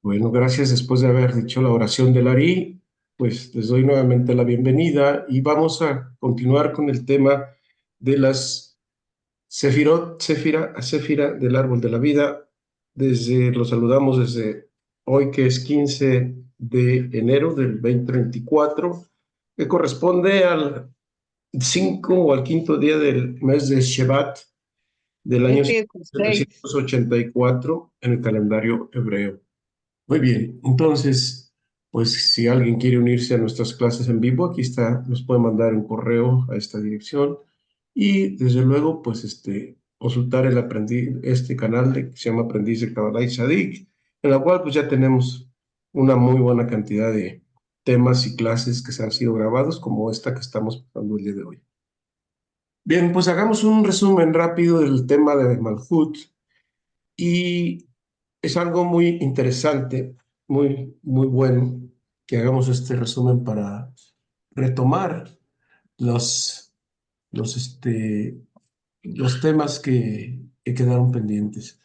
Bueno, gracias. Después de haber dicho la oración del Ari, pues les doy nuevamente la bienvenida y vamos a continuar con el tema de las Sefirot, Séfira del árbol de la vida. Los saludamos desde hoy, que es 15 de enero del 2024, que corresponde al 5 o al quinto día del mes de Shevat del año Es 16. 784 en el calendario hebreo. Muy bien, entonces, pues si alguien quiere unirse a nuestras clases en vivo, aquí está, nos puede mandar un correo a esta dirección y desde luego, pues consultar este canal que se llama Aprendiz de Kabbalah y Sadik, en la cual pues ya tenemos una muy buena cantidad de temas y clases que se han sido grabados, como esta que estamos pasando el día de hoy. Bien, pues hagamos un resumen rápido del tema de Malhut y es algo muy interesante, muy bueno que hagamos este resumen para retomar los, los, este, los temas que quedaron pendientes.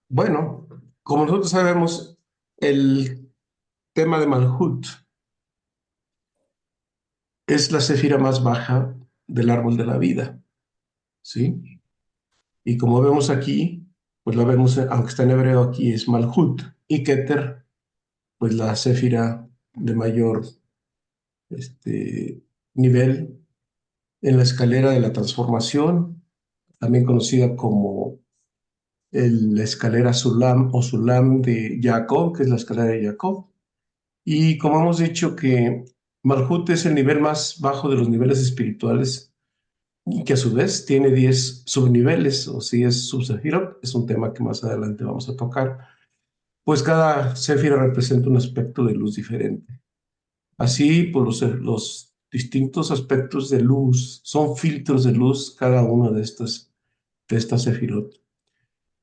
Bueno, como nosotros sabemos, el tema de Malhut es la cefira más baja del árbol de la vida, ¿sí? Y como vemos aquí, pues la vemos, aunque está en hebreo aquí, es Malhut. Y Keter, pues la céfira de mayor nivel en la escalera de la transformación, también conocida como la escalera Sulam o Sulam de Jacob, que es la escalera de Jacob. Y como hemos dicho que Malhut es el nivel más bajo de los niveles espirituales y que a su vez tiene 10 subniveles, o si es subsefirot, es un tema que más adelante vamos a tocar, pues cada céfira representa un aspecto de luz diferente. Así, por los distintos aspectos de luz, son filtros de luz cada una de estas sefirot.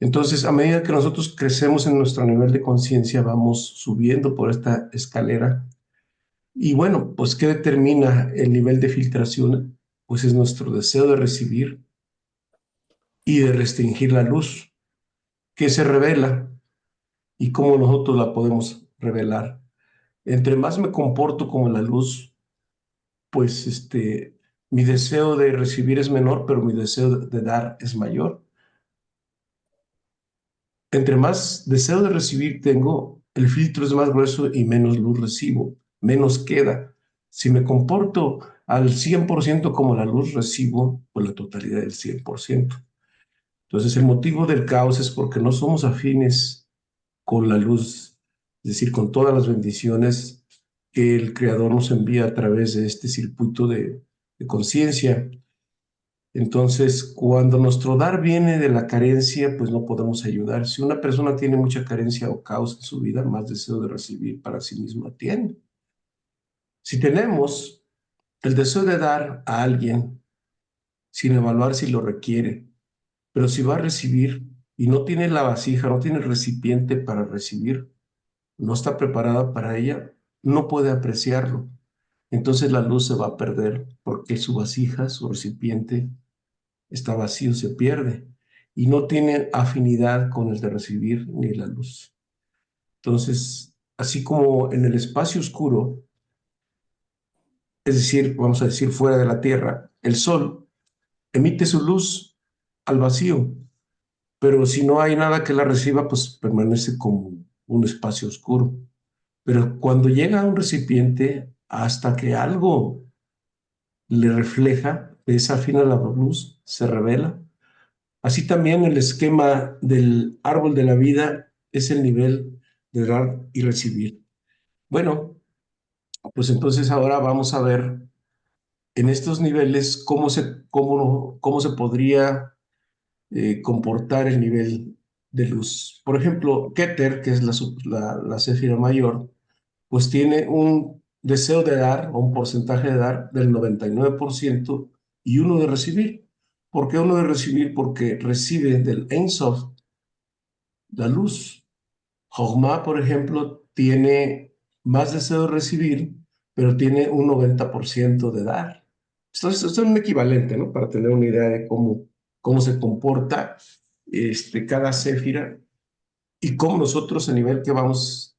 Entonces, a medida que nosotros crecemos en nuestro nivel de conciencia, vamos subiendo por esta escalera. Y bueno, pues, ¿qué determina el nivel de filtración? Pues es nuestro deseo de recibir y de restringir la luz que se revela y cómo nosotros la podemos revelar. Entre más me comporto como la luz, pues mi deseo de recibir es menor, pero mi deseo de dar es mayor. Entre más deseo de recibir tengo, el filtro es más grueso y menos luz recibo, menos queda. Si me comporto al 100% como la luz recibo, pues la totalidad del 100%. Entonces el motivo del caos es porque no somos afines con la luz, es decir, con todas las bendiciones que el Creador nos envía a través de este circuito de conciencia. Entonces, cuando nuestro dar viene de la carencia, pues no podemos ayudar. Si una persona tiene mucha carencia o caos en su vida, más deseo de recibir para sí misma tiene. Si tenemos el deseo de dar a alguien sin evaluar si lo requiere, pero si va a recibir y no tiene la vasija, no tiene el recipiente para recibir, no está preparada para ella, no puede apreciarlo. Entonces la luz se va a perder porque su vasija, su recipiente, está vacío, se pierde y no tiene afinidad con el de recibir ni la luz. Entonces, así como en el espacio oscuro, es decir, vamos a decir fuera de la Tierra, el Sol emite su luz al vacío, pero si no hay nada que la reciba, pues permanece como un espacio oscuro. Pero cuando llega a un recipiente, hasta que algo le refleja, esa afina la luz, se revela. Así también el esquema del árbol de la vida es el nivel de dar y recibir. Bueno, pues entonces ahora vamos a ver en estos niveles cómo se podría comportar el nivel de luz. Por ejemplo, Keter, que es la céfira mayor, pues tiene un deseo de dar o un porcentaje de dar del 99% y uno de recibir. ¿Por qué uno de recibir? Porque recibe del Ein Sof la luz. Jogma, por ejemplo, tiene más deseo de recibir, pero tiene un 90% de dar. Entonces, esto es un equivalente, ¿no? Para tener una idea de cómo se comporta cada céfira y cómo nosotros a nivel que vamos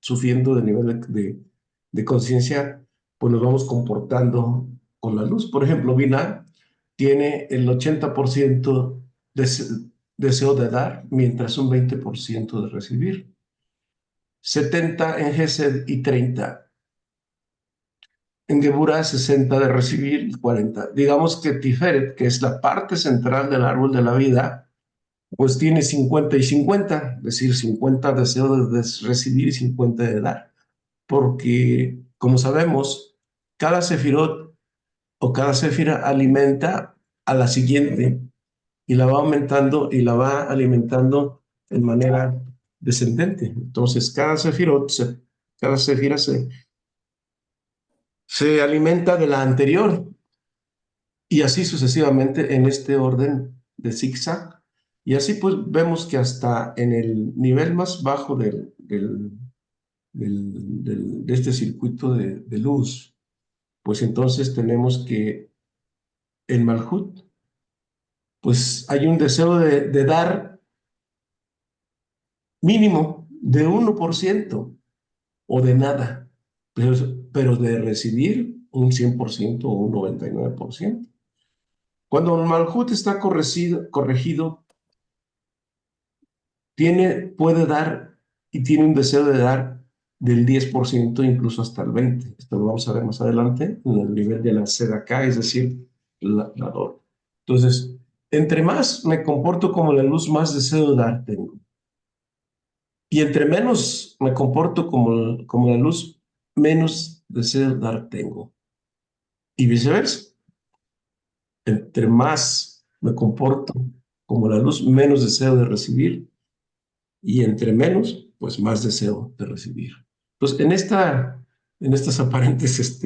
sufriendo de nivel de conciencia, pues nos vamos comportando con la luz. Por ejemplo, Binah tiene el 80% deseo de dar, mientras un 20% de recibir. 70 en Gesed y 30. En Geburah 60 de recibir y 40. Digamos que Tiferet, que es la parte central del árbol de la vida, pues tiene 50 y 50, es decir, 50 deseos de recibir y 50 de dar. Porque, como sabemos, cada sefirot o cada sefira alimenta a la siguiente y la va aumentando y la va alimentando en manera descendente. Entonces, cada sefirot, cada sefira se alimenta de la anterior y así sucesivamente en este orden de zigzag. Y así pues vemos que hasta en el nivel más bajo de este circuito de luz, pues entonces tenemos que en Malhut, pues hay un deseo de dar mínimo de 1% o de nada, pero, pero de recibir un 100% o un 99%. Cuando el Malhut está corregido, puede dar y tiene un deseo de dar del 10%, incluso hasta el 20%. Esto lo vamos a ver más adelante en el nivel de la Sedaká, es decir, la Dor. Entonces, entre más me comporto como la luz, más deseo de dar tengo. Y entre menos me comporto como la luz, menos deseo de dar tengo. Y viceversa. Entre más me comporto como la luz, menos deseo de recibir. Y entre menos, pues más deseo de recibir. Entonces, en estas aparentes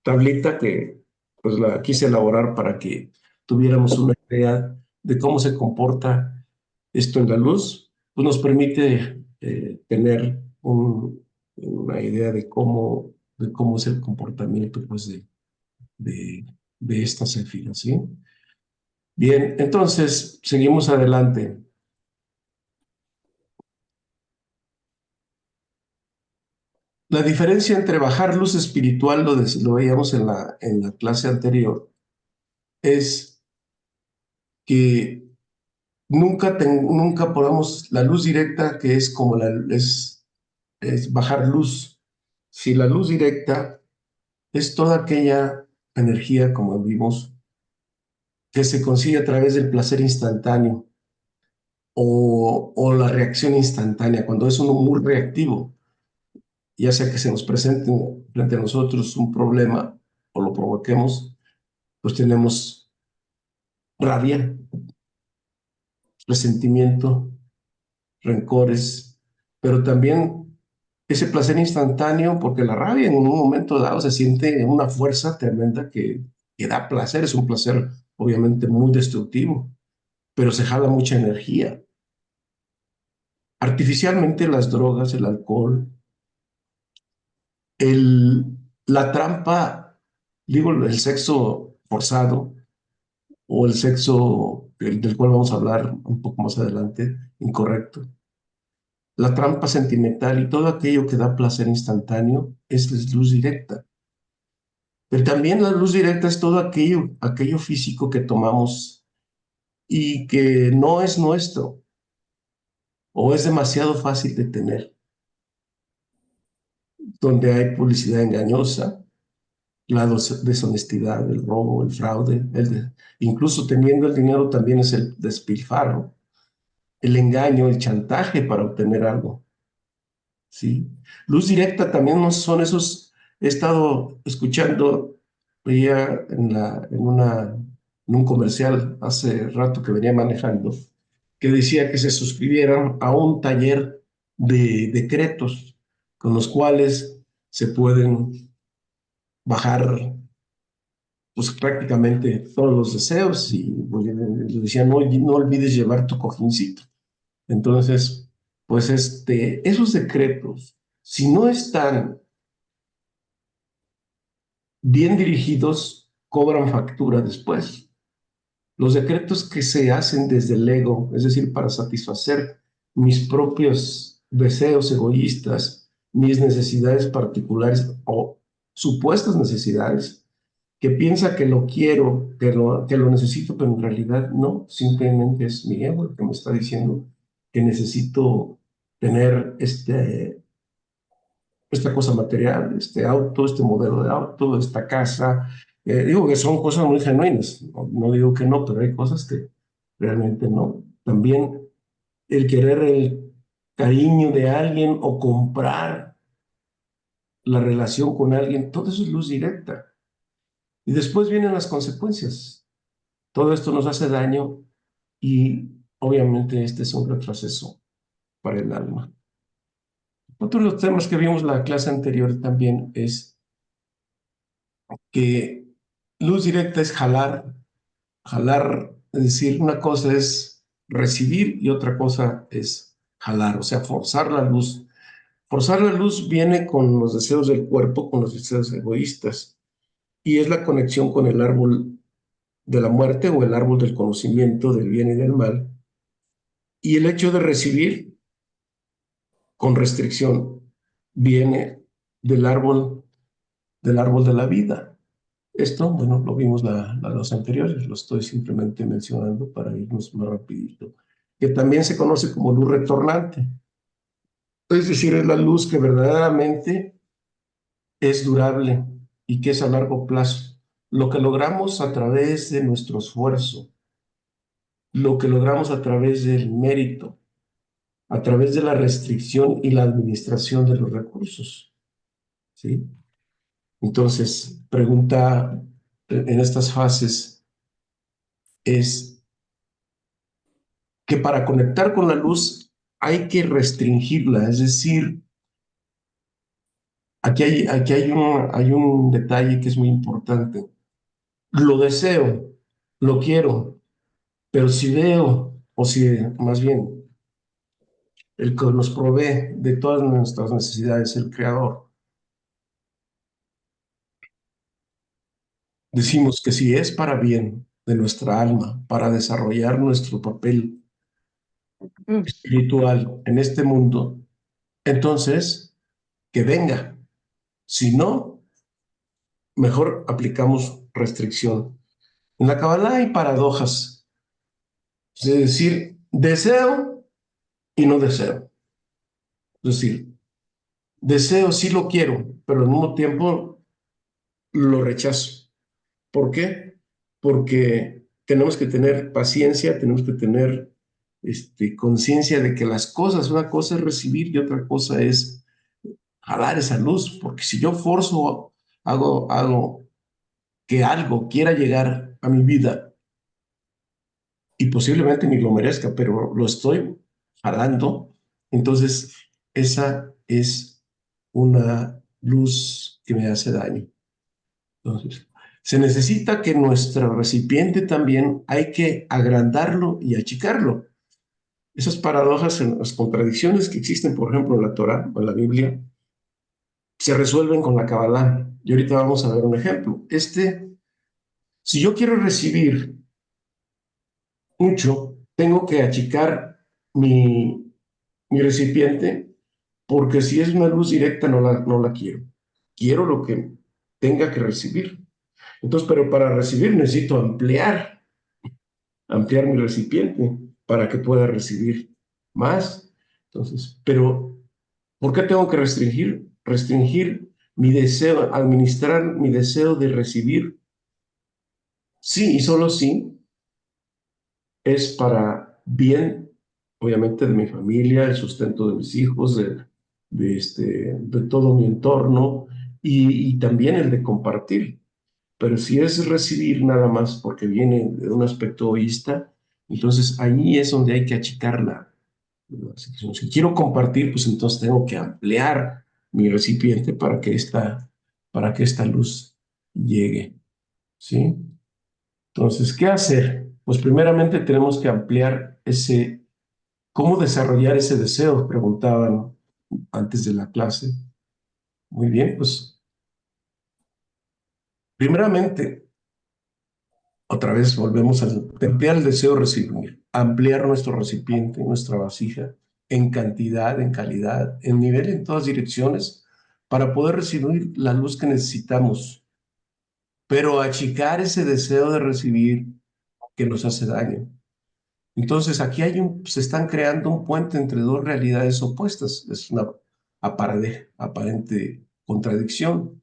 tablita que pues la quise elaborar para que tuviéramos una idea de cómo se comporta esto en la luz, pues nos permite tener una idea de cómo es el comportamiento pues, de, de estas sefiras, ¿sí? Bien, entonces seguimos adelante. La diferencia entre bajar luz espiritual, lo veíamos en la clase anterior, es que nunca podamos, la luz directa, que es como es bajar luz. Si la luz directa es toda aquella energía, como vimos, que se consigue a través del placer instantáneo o la reacción instantánea, cuando es uno muy reactivo, ya sea que se nos presente frente a nosotros un problema o lo provoquemos, pues tenemos rabia, resentimiento, rencores, pero también ese placer instantáneo, porque la rabia en un momento dado se siente una fuerza tremenda que da placer, es un placer obviamente muy destructivo, pero se jala mucha energía. Artificialmente las drogas, el alcohol, el, la trampa, digo, el sexo forzado o el sexo del cual vamos a hablar un poco más adelante, incorrecto. La trampa sentimental y todo aquello que da placer instantáneo es luz directa. Pero también la luz directa es todo aquello físico que tomamos y que no es nuestro o es demasiado fácil de tener, donde hay publicidad engañosa, la deshonestidad, el robo, el fraude, incluso teniendo el dinero también es el despilfarro, el engaño, el chantaje para obtener algo. ¿Sí? Luz directa también no son esos, he estado escuchando, veía en un comercial hace rato que venía manejando, que decía que se suscribieran a un taller de decretos con los cuales se pueden bajar pues prácticamente todos los deseos y pues, le decía no olvides llevar tu cojincito. Entonces, pues esos decretos, si no están bien dirigidos, cobran factura después. Los decretos que se hacen desde el ego, es decir, para satisfacer mis propios deseos egoístas, mis necesidades particulares o supuestas necesidades, que piensa que lo quiero, que lo necesito, pero en realidad no, simplemente es mi ego el que me está diciendo que necesito tener esta cosa material, este auto, este modelo de auto, esta casa. Digo que son cosas muy genuinas, no, no digo que no, pero hay cosas que realmente no. También el querer el cariño de alguien o comprar la relación con alguien, todo eso es luz directa. Y después vienen las consecuencias. Todo esto nos hace daño y obviamente este es un retroceso para el alma. Otro de los temas que vimos en la clase anterior también es que luz directa es jalar, es decir, una cosa es recibir y otra cosa es jalar, o sea, forzar la luz. Forzar la luz viene con los deseos del cuerpo, con los deseos egoístas, y es la conexión con el árbol de la muerte o el árbol del conocimiento del bien y del mal, y el hecho de recibir con restricción viene del árbol de la vida. Esto, bueno, lo vimos los anteriores, lo estoy simplemente mencionando para irnos más rapidito, que también se conoce como luz retornante, es decir, es la luz que verdaderamente es durable y que es a largo plazo. Lo que logramos a través de nuestro esfuerzo, lo que logramos a través del mérito, a través de la restricción y la administración de los recursos, ¿sí? Entonces, pregunta en estas fases es que para conectar con la luz hay que restringirla, es decir, hay un detalle que es muy importante. Lo deseo, lo quiero, pero si veo, o si más bien el que nos provee de todas nuestras necesidades, el Creador, decimos que si es para bien de nuestra alma, para desarrollar nuestro papel espiritual en este mundo, entonces que venga. Si no, mejor aplicamos restricción. En la Kabbalah hay paradojas, es decir, deseo y no deseo. Es decir, deseo sí lo quiero, pero al mismo tiempo lo rechazo. ¿Por qué? Porque tenemos que tener paciencia, tenemos que tener conciencia de que las cosas, una cosa es recibir y otra cosa es jalar esa luz, porque si yo forzo, hago que algo quiera llegar a mi vida y posiblemente ni lo merezca, pero lo estoy jalando, entonces esa es una luz que me hace daño. Entonces, se necesita que nuestro recipiente también hay que agrandarlo y achicarlo. Esas paradojas, las contradicciones que existen, por ejemplo, en la Torah o en la Biblia, se resuelven con la Kabbalah. Y ahorita vamos a ver un ejemplo. Si yo quiero recibir mucho, tengo que achicar mi recipiente, porque si es una luz directa no la quiero. Quiero lo que tenga que recibir. Entonces, pero para recibir necesito ampliar mi recipiente para que pueda recibir más. Entonces, pero ¿por qué tengo que restringir? Restringir mi deseo, administrar mi deseo de recibir. Sí, y solo sí es para bien, obviamente, de mi familia, el sustento de mis hijos, de todo mi entorno y también el de compartir. Pero si es recibir nada más porque viene de un aspecto egoísta, entonces ahí es donde hay que achicar la situación. Si quiero compartir, pues entonces tengo que ampliar mi recipiente para que esta luz llegue, ¿sí? Entonces, ¿qué hacer? Pues primeramente tenemos que ampliar ¿cómo desarrollar ese deseo? Preguntaban antes de la clase. Muy bien, pues primeramente, otra vez volvemos a ampliar el deseo de recibir, ampliar nuestro recipiente, nuestra vasija. en cantidad, en calidad, en nivel, en todas direcciones, para poder recibir la luz que necesitamos, pero achicar ese deseo de recibir que nos hace daño. Entonces, aquí se están creando un puente entre dos realidades opuestas. Es una aparente contradicción.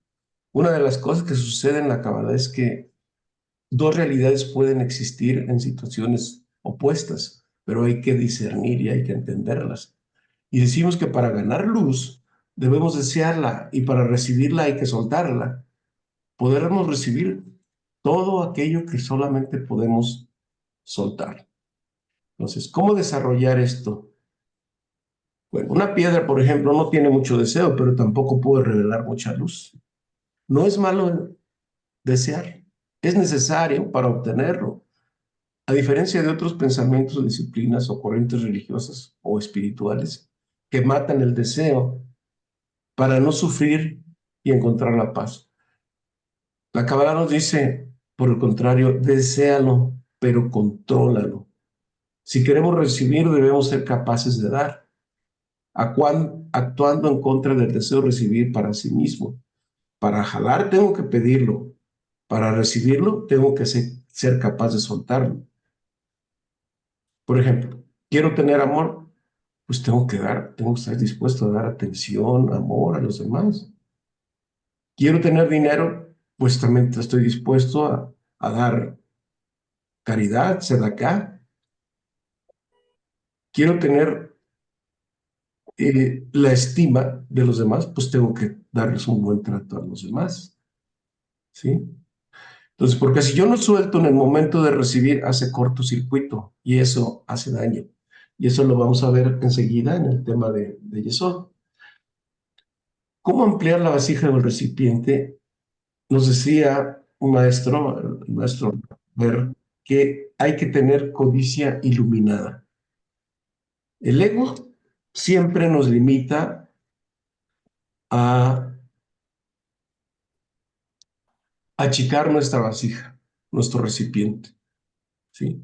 Una de las cosas que sucede en la Cábala es que dos realidades pueden existir en situaciones opuestas, pero hay que discernir y hay que entenderlas. Y decimos que para ganar luz debemos desearla y para recibirla hay que soltarla. Podremos recibir todo aquello que solamente podemos soltar. Entonces, ¿cómo desarrollar esto? Bueno, una piedra, por ejemplo, no tiene mucho deseo, pero tampoco puede revelar mucha luz. No es malo desear, es necesario para obtenerlo. A diferencia de otros pensamientos, disciplinas o corrientes religiosas o espirituales que matan el deseo para no sufrir y encontrar la paz. La Cábala nos dice, por el contrario, deséalo, pero contrólalo. Si queremos recibir, debemos ser capaces de dar, actuando en contra del deseo de recibir para sí mismo. Para jalar tengo que pedirlo, para recibirlo tengo que ser capaz de soltarlo. Por ejemplo, quiero tener amor, pues tengo que estar dispuesto a dar atención, amor a los demás. Quiero tener dinero, pues también estoy dispuesto a dar caridad, sedacá. Quiero tener la estima de los demás, pues tengo que darles un buen trato a los demás, ¿sí? Entonces, porque si yo no suelto en el momento de recibir, hace cortocircuito y eso hace daño. Y eso lo vamos a ver enseguida en el tema de Yesod. ¿Cómo ampliar la vasija del recipiente? Nos decía un maestro, el maestro Ver, que hay que tener codicia iluminada. El ego siempre nos limita a achicar nuestra vasija, nuestro recipiente, ¿sí?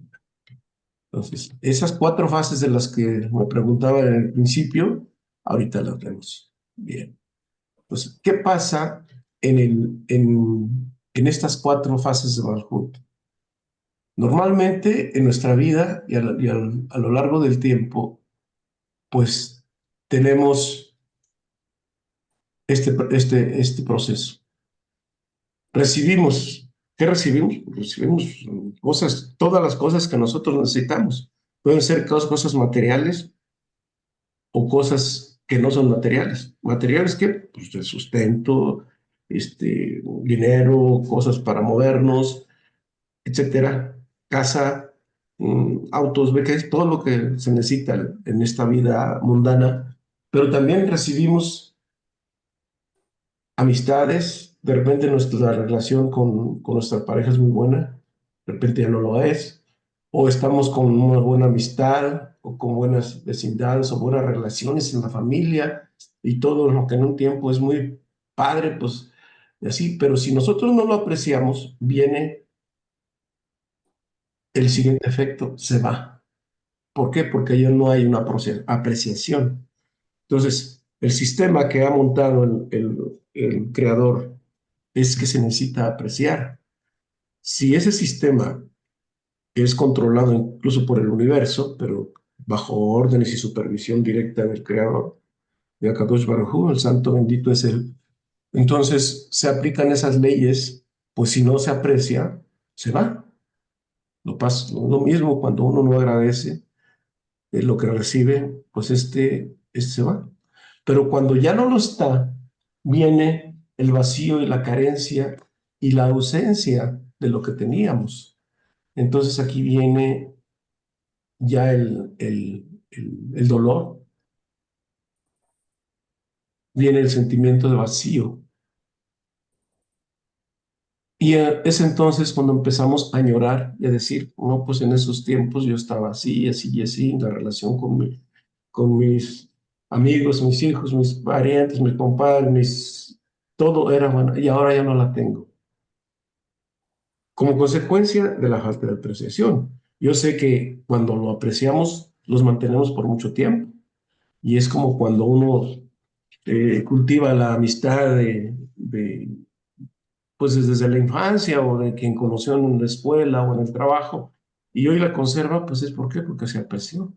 Entonces, esas cuatro fases de las que me preguntaba en el principio, ahorita las vemos. Bien. Entonces, ¿qué pasa en estas cuatro fases de Malhut? Normalmente en nuestra vida a lo largo del tiempo, pues tenemos este proceso. Recibimos, ¿qué recibimos? Recibimos cosas, todas las cosas que nosotros necesitamos. Pueden ser cosas materiales o cosas que no son materiales. ¿Materiales qué? Pues el sustento, dinero, cosas para movernos, etcétera. Casa, autos, beques, todo lo que se necesita en esta vida mundana. Pero también recibimos amistades, de repente nuestra relación con nuestra pareja es muy buena, de repente ya no lo es, o estamos con una buena amistad, o con buenas vecindades, o buenas relaciones en la familia, y todo lo que en un tiempo es muy padre, pues así, pero si nosotros no lo apreciamos, viene el siguiente efecto, se va. ¿Por qué? Porque ya no hay una apreciación. Entonces, el sistema que ha montado el creador es que se necesita apreciar. Si ese sistema es controlado incluso por el universo, pero bajo órdenes y supervisión directa del creador, de Akadosh Baruj Hu, el santo bendito es él, entonces se aplican esas leyes, pues si no se aprecia, se va. Lo mismo cuando uno no agradece lo que recibe, pues este se va. Pero cuando ya no lo está, viene el vacío y la carencia y la ausencia de lo que teníamos. Entonces aquí viene ya el dolor, viene el sentimiento de vacío. Y es entonces cuando empezamos a llorar y a decir, no, pues en esos tiempos yo estaba así, así y así, en la relación con mis amigos, mis hijos, mis parientes, mis compadres, todo era bueno, y ahora ya no la tengo. Como consecuencia de la falta de apreciación. Yo sé que cuando lo apreciamos, los mantenemos por mucho tiempo. Y es como cuando uno cultiva la amistad pues desde la infancia o de quien conoció en la escuela o en el trabajo, y hoy la conserva, pues es ¿por qué? Porque se apreció.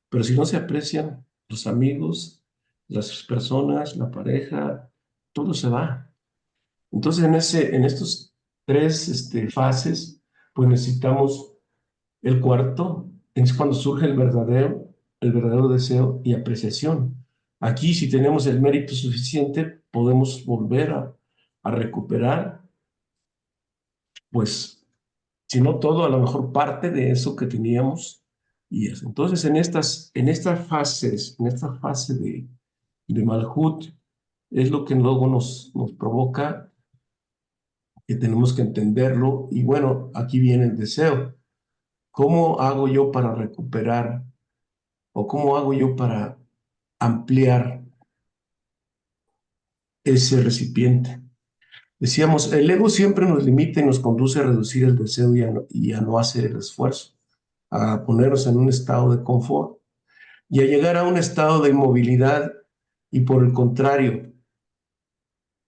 Pero si no se aprecian los amigos, las personas, la pareja, todo se va. Entonces, en estos tres fases, pues necesitamos el cuarto, es cuando surge el verdadero deseo y apreciación. Aquí, si tenemos el mérito suficiente, podemos volver a recuperar, pues, si no todo, a lo mejor parte de eso que teníamos. Y eso. Entonces, en esta fase de Malhut, es lo que luego nos provoca que tenemos que entenderlo. Y bueno, aquí viene el deseo. ¿Cómo hago yo para recuperar o cómo hago yo para ampliar ese recipiente? Decíamos, el ego siempre nos limita y nos conduce a reducir el deseo y a no hacer el esfuerzo, a ponernos en un estado de confort y a llegar a un estado de inmovilidad y por el contrario,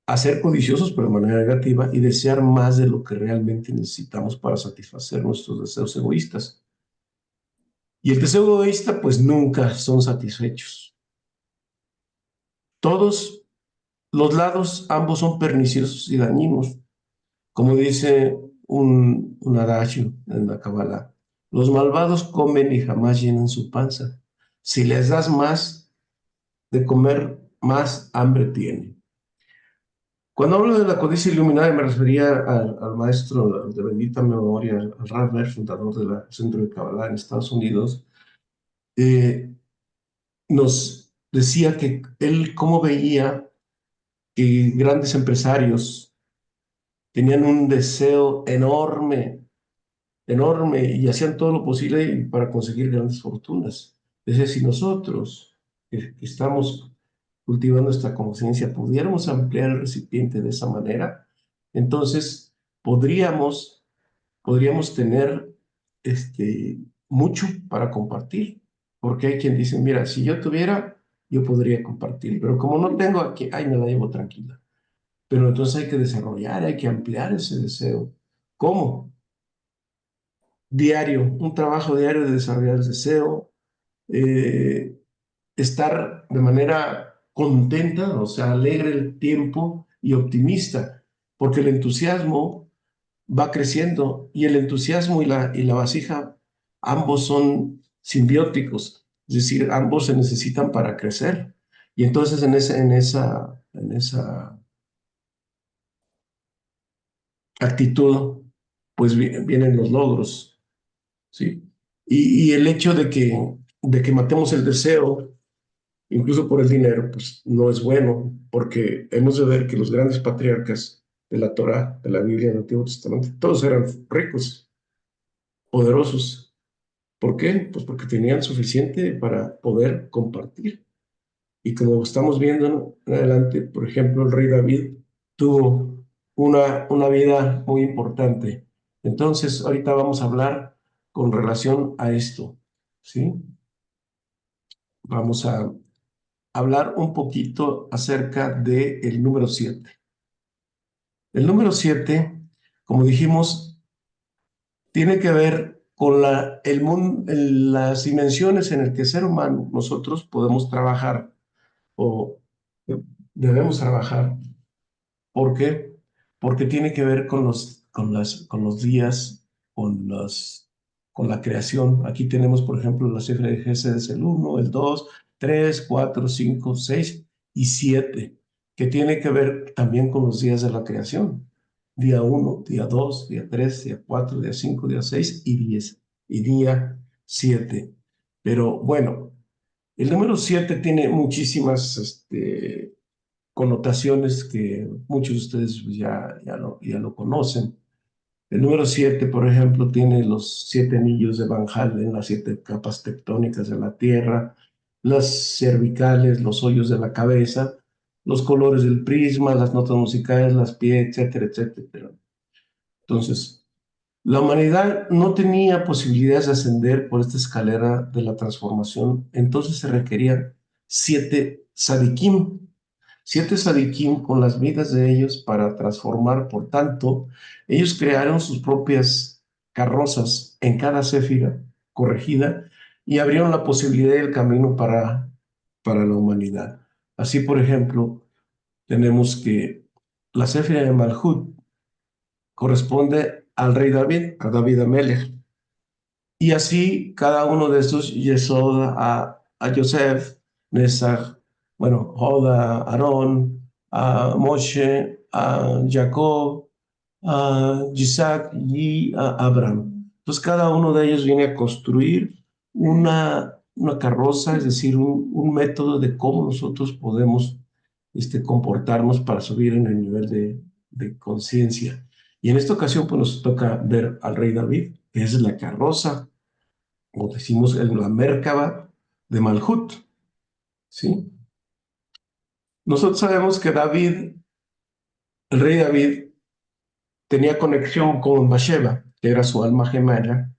a ser codiciosos pero de manera negativa y desear más de lo que realmente necesitamos para satisfacer nuestros deseos egoístas. Y el deseo egoísta pues nunca son satisfechos. Todos los lados, ambos son perniciosos y dañinos. Como dice un adagio en la Kabbalah, los malvados comen y jamás llenan su panza. Si les das más de comer, más hambre tienen. Cuando hablo de la codicia iluminada, me refería al maestro de bendita memoria, al Radner, fundador del Centro de Kabbalah en Estados Unidos. eh, Nos decía que él cómo veía que grandes empresarios tenían un deseo enorme, enorme, y hacían todo lo posible para conseguir grandes fortunas. Es decir, si nosotros que estamos cultivando esta conciencia pudiéramos ampliar el recipiente de esa manera, entonces podríamos, podríamos tener mucho para compartir. Porque hay quien dice, mira, si yo tuviera, yo podría compartir, pero como no tengo aquí, ay, me la llevo tranquila. Pero entonces hay que desarrollar, hay que ampliar ese deseo. ¿Cómo? Diario, un trabajo diario de desarrollar el deseo, eh, estar de manera contenta, o sea, alegre el tiempo y optimista, porque el entusiasmo va creciendo y el entusiasmo y la vasija, ambos son simbióticos, es decir, ambos se necesitan para crecer. Y entonces en esa actitud, pues vienen los logros, ¿sí? Y el hecho de que matemos el deseo, incluso por el dinero, pues no es bueno, porque hemos de ver que los grandes patriarcas de la Torá, de la Biblia del Antiguo Testamento, todos eran ricos, poderosos. ¿Por qué? Pues porque tenían suficiente para poder compartir. Y como estamos viendo, ¿no? En adelante, por ejemplo, el rey David tuvo una vida muy importante. Entonces, ahorita vamos a hablar con relación a esto, ¿sí? Vamos a hablar un poquito acerca del número 7. El número 7, como dijimos, tiene que ver con las dimensiones en las que el ser humano, nosotros podemos trabajar o debemos trabajar. ¿Por qué? Porque tiene que ver con los días, con la creación. Aquí tenemos, por ejemplo, la cifra de Génesis, el 1, el 2, 3, 4, 5, 6 y 7, que tiene que ver también con los días de la creación. Día 1, día 2, día 3, día 4, día 5, día 6 y 10 y día 7. Pero bueno, el número 7 tiene muchísimas connotaciones que muchos de ustedes pues, ya lo conocen. El número 7, por ejemplo, tiene los 7 anillos de Van Halen, las 7 capas tectónicas de la Tierra, las cervicales, los hoyos de la cabeza, los colores del prisma, las notas musicales, las pies, etcétera, etcétera. Entonces, la humanidad no tenía posibilidades de ascender por esta escalera de la transformación, entonces se requerían 7 sadiquim. 7 sadiquim con las vidas de ellos para transformar. Por tanto, ellos crearon sus propias carrozas en cada céfira corregida y abrieron la posibilidad y el camino para la humanidad. Así, por ejemplo, tenemos que la céfira de Malhut corresponde al rey David, a David Amelech. Y así cada uno de estos, Yesod a Yosef, Nesach, bueno, Joda, a Aarón, a Moshe, a Jacob, a Isaac y a Abraham. Entonces cada uno de ellos viene a construir una carroza, es decir, un método de cómo nosotros podemos comportarnos para subir en el nivel de conciencia. Y en esta ocasión pues nos toca ver al rey David, que es la carroza o decimos en la Merkaba de Malhut, ¿sí? Nosotros sabemos que David, el rey David, tenía conexión con Bathsheba, que era su alma gemela,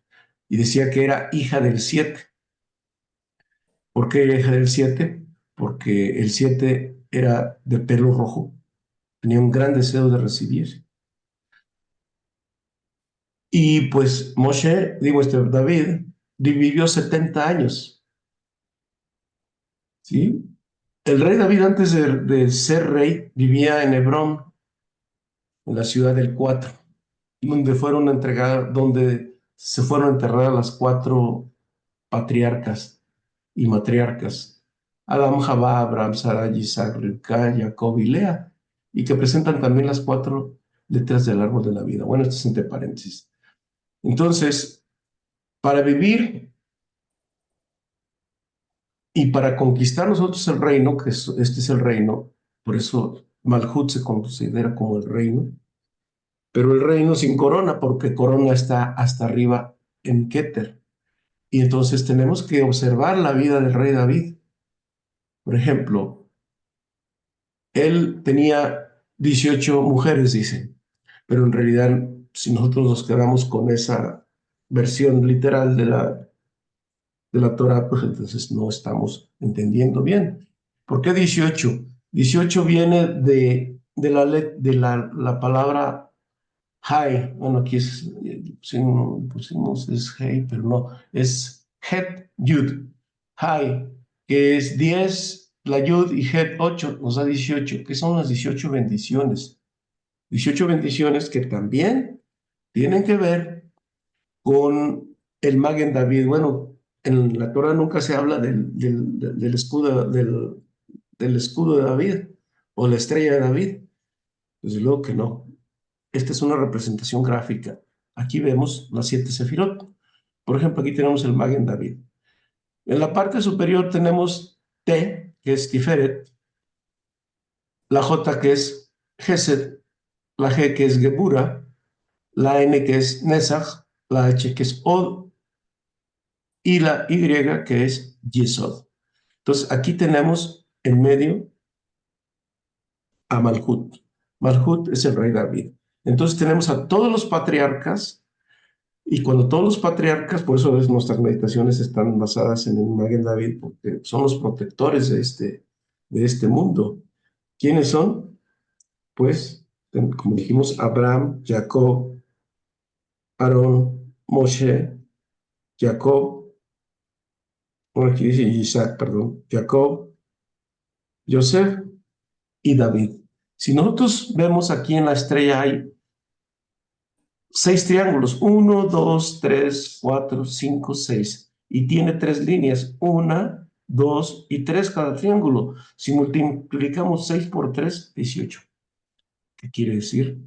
y decía que era hija del 7. ¿Por qué era hija del 7? Porque el 7 era de pelo rojo, tenía un gran deseo de recibir. Y pues Moshe, David, vivió 70 años, ¿sí? El rey David antes de ser rey vivía en Hebrón, en la ciudad del 4, donde se fueron enterradas las 4 patriarcas y matriarcas, Adán, Jabá, Abraham, Sarai, Isaac, Rivka, Jacob y Lea, y que presentan también las 4 letras del árbol de la vida. Bueno, esto es entre paréntesis. Entonces, para vivir y para conquistar nosotros el reino, este es el reino, por eso Malhut se considera como el reino, pero el reino sin corona, porque corona está hasta arriba en Keter. Y entonces tenemos que observar la vida del rey David. Por ejemplo, él tenía 18 mujeres, dicen, pero en realidad, si nosotros nos quedamos con esa versión literal de la Torah, pues entonces no estamos entendiendo bien. ¿Por qué 18? 18 viene de la palabra Hay. Bueno, aquí pusimos es Hey, pero no, es Het Yud. Hay, que es 10, la Yud y Het 8, nos da 18, que son las 18 bendiciones. 18 bendiciones que también tienen que ver con el Magen David. Bueno, en la Torah nunca se habla del escudo, del escudo de David o la estrella de David. Desde luego que no. Esta es una representación gráfica. Aquí vemos las 7 sefirot. Por ejemplo, aquí tenemos el Magen David. En la parte superior tenemos T, que es Tiferet, la J, que es Gesed, la G, que es Gebura, la N, que es Nesach, la H, que es Od, y la Y, que es Yesod. Entonces, aquí tenemos en medio a Malhut. Malhut es el rey David. Entonces, tenemos a todos los patriarcas. Y cuando todos los patriarcas, por eso nuestras meditaciones están basadas en el Magen David, porque son los protectores de este mundo. ¿Quiénes son? Pues, como dijimos, Abraham, Jacob, Aarón, Moshe, Jacob, bueno, aquí dice Isaac, perdón, Jacob, Joseph y David. Si nosotros vemos aquí en la estrella hay 6 triángulos, 1, 2, 3, 4, 5, 6, y tiene 3 líneas, 1, 2 y 3 cada triángulo. Si multiplicamos 6 por 3, 18. ¿Qué quiere decir?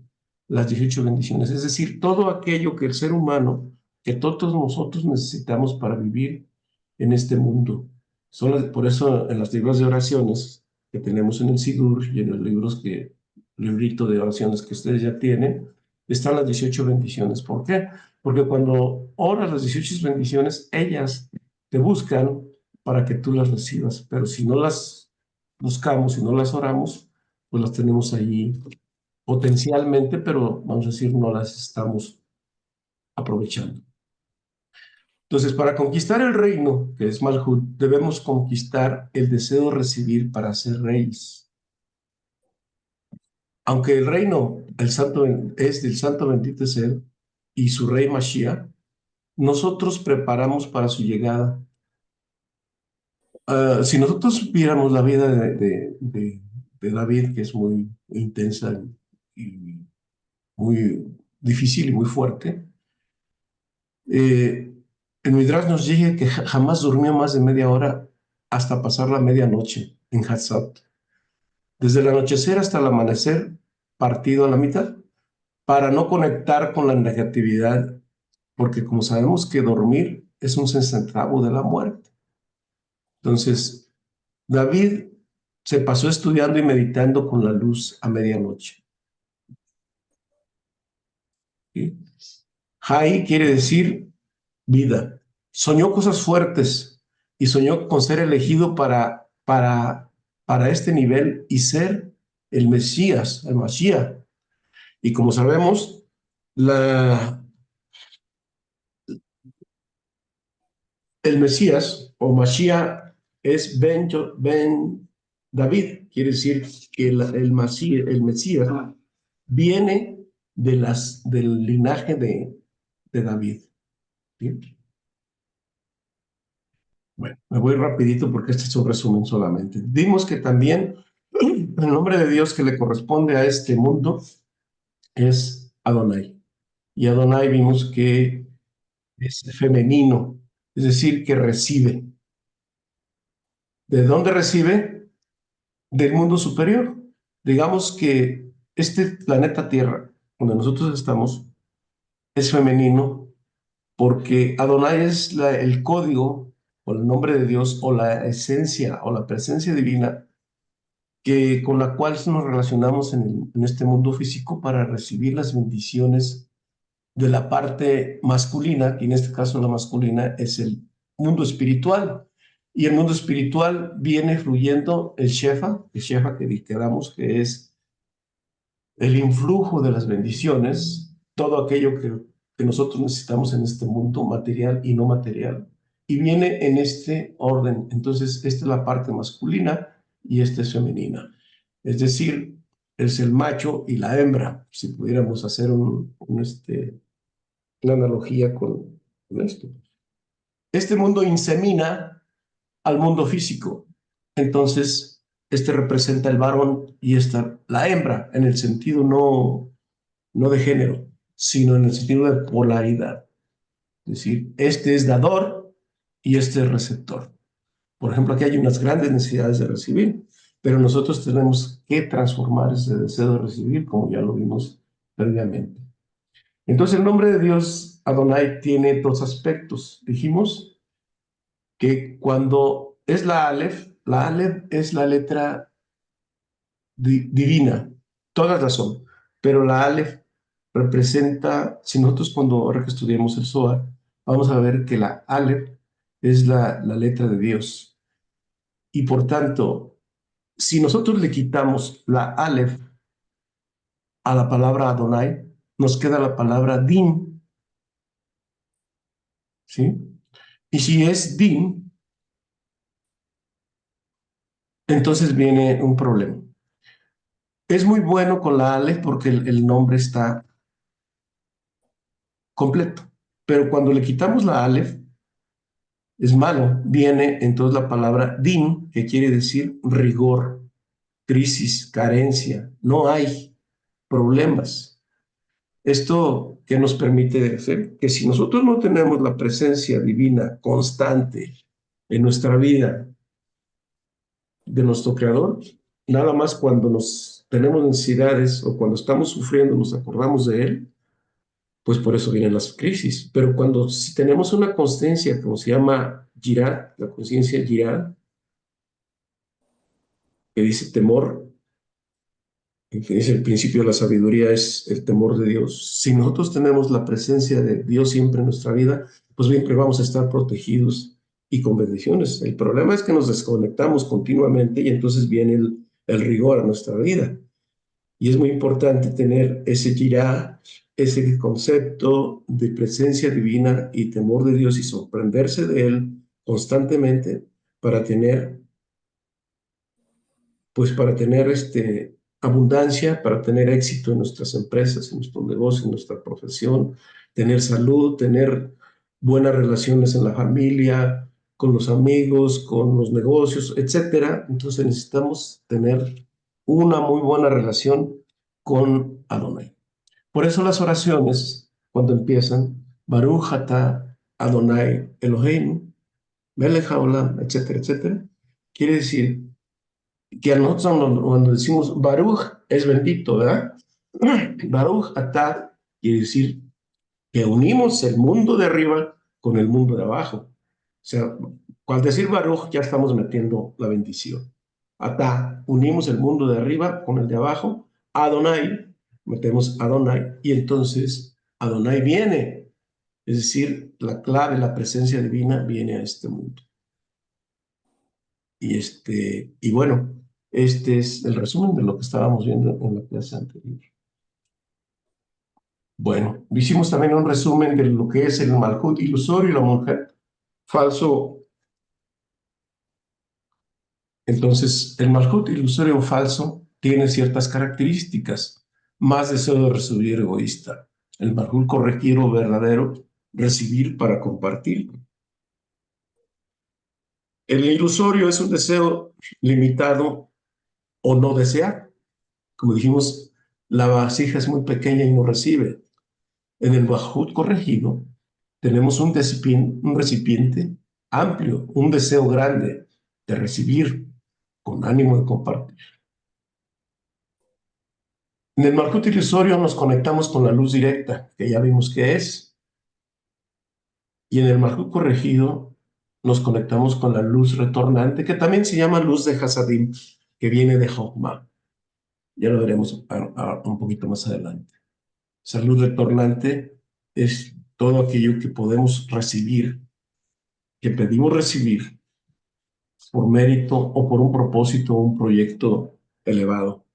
Las 18 bendiciones, es decir, todo aquello que el ser humano, que todos nosotros necesitamos para vivir en este mundo. Por eso en los libros de oraciones que tenemos en el Sidur y en los librito de oraciones que ustedes ya tienen, están las 18 bendiciones. ¿Por qué? Porque cuando oras las 18 bendiciones, ellas te buscan para que tú las recibas, pero si no las buscamos, si no las oramos, pues las tenemos ahí potencialmente, pero vamos a decir, no las estamos aprovechando. Entonces, para conquistar el reino, que es Malhut, debemos conquistar el deseo de recibir para ser reyes. Aunque el reino es del santo bendito es él y su rey Mashiach, nosotros preparamos para su llegada. Si nosotros viéramos la vida de David, que es muy intensa y muy difícil y muy fuerte, el Midrash nos dice que jamás durmió más de media hora hasta pasar la medianoche en Hatzot. Desde el anochecer hasta el amanecer, partido a la mitad, para no conectar con la negatividad, porque como sabemos que dormir es un centavo de la muerte. Entonces, David se pasó estudiando y meditando con la luz a medianoche. ¿Sí? Jai quiere decir vida. Soñó cosas fuertes y soñó con ser elegido para este nivel y ser el Mesías, el Mashiach. Y como sabemos, el Mesías o Mashiach es Ben David, quiere decir que el Mesías viene del linaje de David. ¿Sí? Bueno, me voy rapidito porque este es un resumen solamente. Dimos que también el nombre de Dios que le corresponde a este mundo es Adonai. Y Adonai vimos que es femenino, es decir, que recibe. ¿De dónde recibe? Del mundo superior. Digamos que este planeta Tierra, donde nosotros estamos, es femenino porque Adonai es el código o el nombre de Dios o la esencia o la presencia divina con la cual nos relacionamos en este mundo físico para recibir las bendiciones de la parte masculina, que en este caso la masculina es el mundo espiritual. Y el mundo espiritual viene fluyendo el Shefa que quedamos, que es el influjo de las bendiciones, todo aquello que nosotros necesitamos en este mundo material y no material. Y viene en este orden. Entonces, esta es la parte masculina y esta es femenina. Es decir, es el macho y la hembra, si pudiéramos hacer una analogía con esto. Este mundo insemina al mundo físico. Entonces, este representa el varón y esta la hembra, en el sentido no de género, sino en el sentido de polaridad. Es decir, este es dador y este es receptor. Por ejemplo, aquí hay unas grandes necesidades de recibir, pero nosotros tenemos que transformar ese deseo de recibir, como ya lo vimos previamente. Entonces, el nombre de Dios, Adonai, tiene dos aspectos. Dijimos que cuando es la Aleph es la letra divina, todas las son, pero la Aleph representa, si nosotros ahora que estudiamos el Zohar, vamos a ver que la Aleph es la letra de Dios. Y por tanto, si nosotros le quitamos la Aleph a la palabra Adonai, nos queda la palabra Din, ¿sí? Y si es Din, entonces viene un problema. Es muy bueno con la Aleph porque el nombre está completo, pero cuando le quitamos la Aleph, es malo. Viene entonces la palabra din, que quiere decir rigor, crisis, carencia. No hay problemas. Esto que nos permite hacer que si nosotros no tenemos la presencia divina constante en nuestra vida de nuestro Creador, nada más cuando nos tenemos necesidades o cuando estamos sufriendo nos acordamos de Él, pues por eso vienen las crisis. Pero si tenemos una constancia, como se llama Girad, la conciencia Girad, que dice temor, que dice el principio de la sabiduría es el temor de Dios. Si nosotros tenemos la presencia de Dios siempre en nuestra vida, pues siempre vamos a estar protegidos y con bendiciones. El problema es que nos desconectamos continuamente y entonces viene el rigor a nuestra vida. Y es muy importante tener ese girá ese concepto de presencia divina y temor de Dios y sorprenderse de Él constantemente para tener, pues para tener abundancia, para tener éxito en nuestras empresas, en nuestros negocios, en nuestra profesión, tener salud, tener buenas relaciones en la familia, con los amigos, con los negocios, etcétera. Entonces necesitamos tener una muy buena relación con Adonai. Por eso las oraciones, cuando empiezan, Baruch atah Adonai Eloheinu, melech haolam, etcétera, etcétera, quiere decir que a nosotros cuando decimos Baruch es bendito, ¿verdad? Baruch atah quiere decir que unimos el mundo de arriba con el mundo de abajo. O sea, al decir Baruch ya estamos metiendo la bendición. Atah, unimos el mundo de arriba con el de abajo. Adonai, metemos Adonai y entonces Adonai viene. Es decir, la clave, la presencia divina viene a este mundo. Y bueno, este es el resumen de lo que estábamos viendo en la clase anterior. Bueno, hicimos también un resumen de lo que es el Malhut ilusorio y la mujer falso. Entonces, el Malhut ilusorio falso tiene ciertas características. Más deseo de recibir egoísta. El Malhut corregido verdadero, recibir para compartir. El ilusorio es un deseo limitado o no desear. Como dijimos, la vasija es muy pequeña y no recibe. En el Malhut corregido tenemos un recipiente amplio, un deseo grande de recibir con ánimo de compartir. En el Malhut ilusorio nos conectamos con la luz directa, que ya vimos que es, y en el Malhut corregido nos conectamos con la luz retornante, que también se llama luz de Hasadim, que viene de Jochma. Ya lo veremos un poquito más adelante. Esa luz retornante es todo aquello que podemos recibir, que pedimos recibir por mérito o por un propósito o un proyecto elevado.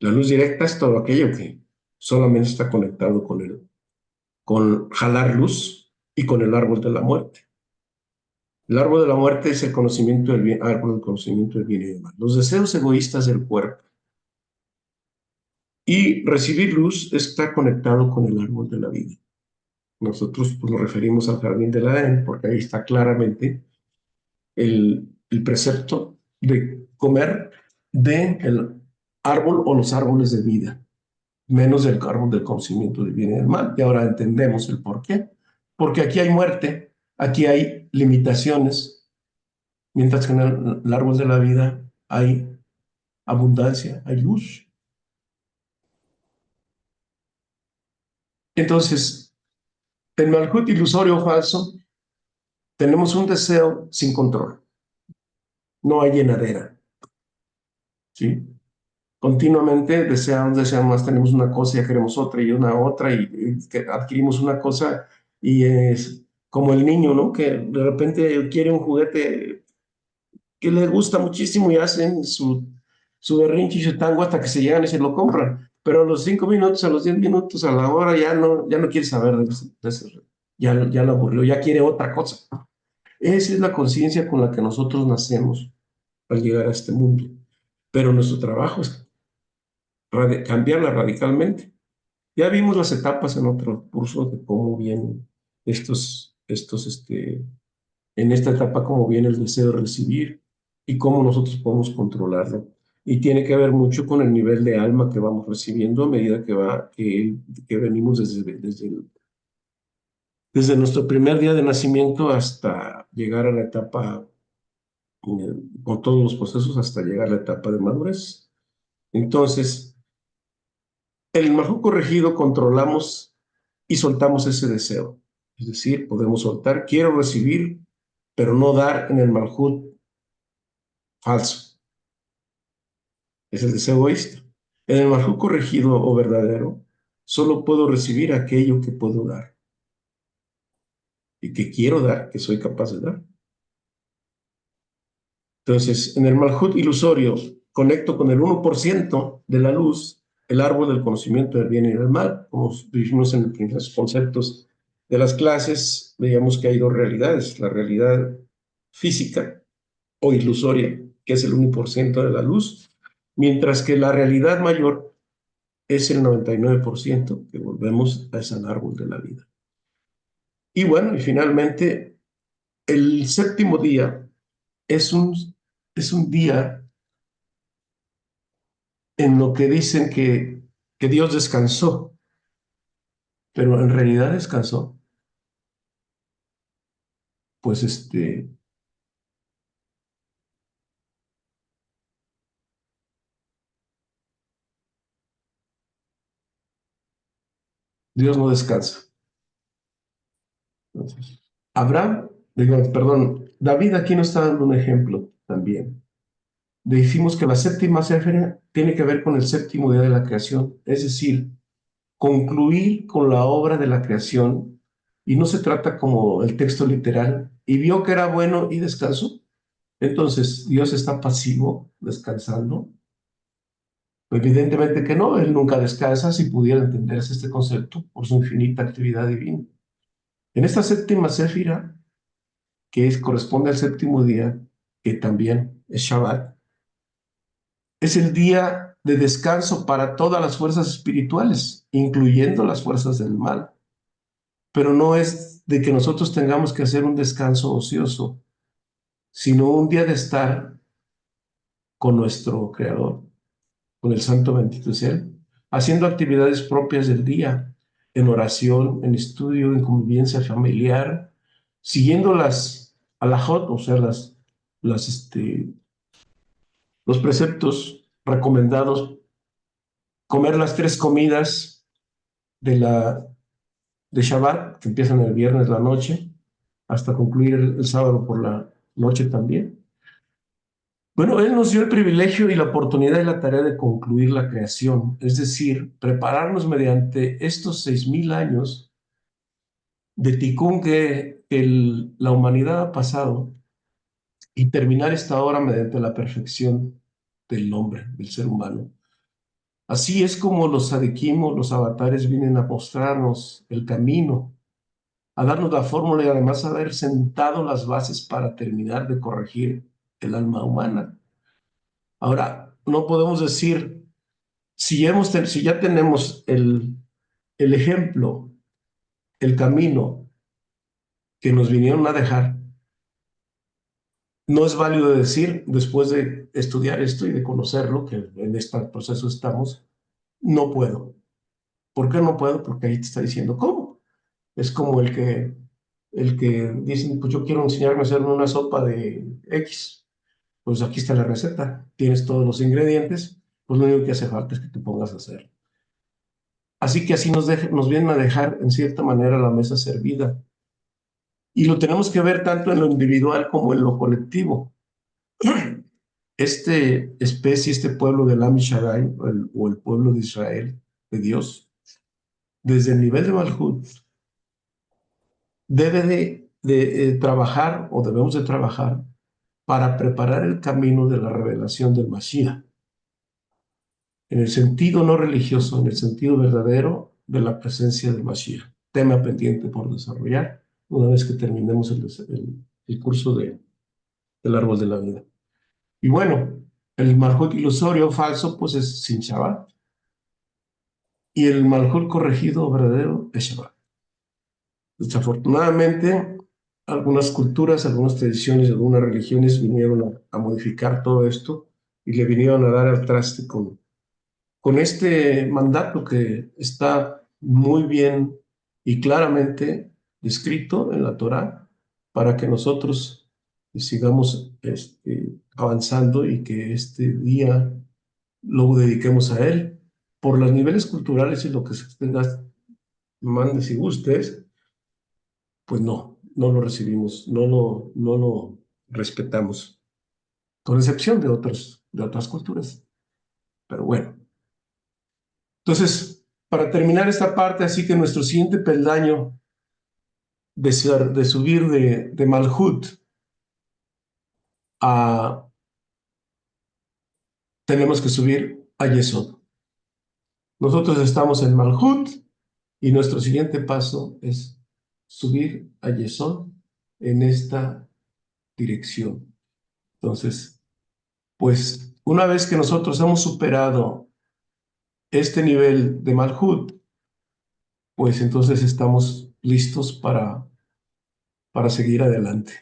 La luz directa es todo aquello que solamente está conectado con jalar luz y con el árbol de la muerte. El árbol de la muerte es el conocimiento del bien, árbol del conocimiento del bien y del mal. Los deseos egoístas del cuerpo. Y recibir luz está conectado con el árbol de la vida. Nosotros pues, nos referimos al jardín del Edén porque ahí está claramente el precepto de comer del árbol o los árboles de vida, menos del árbol del conocimiento del bien y del mal. Y ahora entendemos el por qué. Porque aquí hay muerte, aquí hay limitaciones, mientras que en el árbol de la vida hay abundancia, hay luz. Entonces, en Malhut ilusorio o falso, tenemos un deseo sin control. No hay llenadera. ¿Sí? Continuamente deseamos más, tenemos una cosa y ya queremos otra y una otra y que adquirimos una cosa y es como el niño, ¿no? Que de repente quiere un juguete que le gusta muchísimo y hacen su berrinche y su tango hasta que se llegan y se lo compran. Pero a los 5 minutos, a los 10 minutos, a la hora ya no quiere saber ya lo aburrió, ya quiere otra cosa. Esa es la conciencia con la que nosotros nacemos al llegar a este mundo. Pero nuestro trabajo es cambiarla radicalmente. Ya vimos las etapas en otro curso de cómo vienen en esta etapa, cómo viene el deseo de recibir y cómo nosotros podemos controlarlo. Y tiene que ver mucho con el nivel de alma que vamos recibiendo a medida que venimos desde nuestro primer día de nacimiento hasta llegar a la etapa, con todos los procesos, hasta llegar a la etapa de madurez. Entonces, en el Malhut corregido controlamos y soltamos ese deseo. Es decir, podemos soltar, quiero recibir, pero no dar en el Malhut falso. Es el deseo egoísta. En el Malhut corregido o verdadero, solo puedo recibir aquello que puedo dar y que quiero dar, que soy capaz de dar. Entonces, en el Malhut ilusorio, conecto con el 1% de la luz el árbol del conocimiento del bien y del mal. Como dijimos en los primeros conceptos de las clases, veíamos que hay dos realidades: la realidad física o ilusoria, que es el 1% de la luz, mientras que la realidad mayor es el 99%, que volvemos a ese árbol de la vida. Y bueno, y finalmente, el séptimo día es un día en lo que dicen que Dios descansó, pero en realidad descansó. Pues Dios no descansa. Entonces, David aquí nos está dando un ejemplo también. Decimos que la séptima cifra tiene que ver con el séptimo día de la creación, es decir, concluir con la obra de la creación, y no se trata como el texto literal, y vio que era bueno y descansó. Entonces, Dios está pasivo, descansando. Evidentemente que no, Él nunca descansa, si pudiera entenderse este concepto por su infinita actividad divina. En esta séptima céfira, corresponde al séptimo día, que también es Shabbat, es el día de descanso para todas las fuerzas espirituales, incluyendo las fuerzas del mal. Pero no es de que nosotros tengamos que hacer un descanso ocioso, sino un día de estar con nuestro Creador, con el Santo bendito es Él, haciendo actividades propias del día, en oración, en estudio, en convivencia familiar, siguiendo las alajot, o sea, las, este, los preceptos recomendados, comer las tres comidas de Shabbat, que empiezan el viernes la noche, hasta concluir el sábado por la noche también. Bueno, Él nos dio el privilegio y la oportunidad y la tarea de concluir la creación, es decir, prepararnos mediante estos 6.000 años de ticún que la humanidad ha pasado, y terminar esta obra mediante la perfección del hombre, del ser humano. Así es como los sadiquim, los avatares, vienen a mostrarnos el camino, a darnos la fórmula y además a haber sentado las bases para terminar de corregir el alma humana. Ahora, no podemos decir, si ya tenemos el ejemplo, el camino que nos vinieron a dejar, no es válido decir, después de estudiar esto y de conocerlo, que en este proceso estamos, no puedo. ¿Por qué no puedo? Porque ahí te está diciendo cómo. Es como el que dicen, pues yo quiero enseñarme a hacer una sopa de X. Pues aquí está la receta. Tienes todos los ingredientes, pues lo único que hace falta es que te pongas a hacer. Así que así nos vienen a dejar, en cierta manera, la mesa servida. Y lo tenemos que ver tanto en lo individual como en lo colectivo. Este pueblo del Am Shaddai, o el pueblo de Israel, de Dios, desde el nivel de Malhut, debe de trabajar, o debemos de trabajar, para preparar el camino de la revelación del Mashiach, en el sentido no religioso, en el sentido verdadero de la presencia del Mashiach. Tema pendiente por desarrollar una vez que terminemos el curso del árbol de la vida. Y bueno, el Malhut ilusorio falso, pues es sin Shabbat, y el Malhut corregido verdadero es Shabbat. Desafortunadamente, algunas culturas, algunas tradiciones, algunas religiones vinieron a modificar todo esto y le vinieron a dar al traste con este mandato que está muy bien y claramente descrito en la Torá, para que nosotros sigamos avanzando y que este día lo dediquemos a él. Por los niveles culturales y lo que se tenga, mandes y gustes, pues no lo recibimos, no lo respetamos, con excepción de otras culturas. Pero bueno, entonces, para terminar esta parte, así que nuestro siguiente peldaño de subir de Malhut tenemos que subir a Yesod. Nosotros estamos en Malhut y nuestro siguiente paso es subir a Yesod en esta dirección. Entonces, pues una vez que nosotros hemos superado este nivel de Malhut, pues entonces estamos listos para seguir adelante.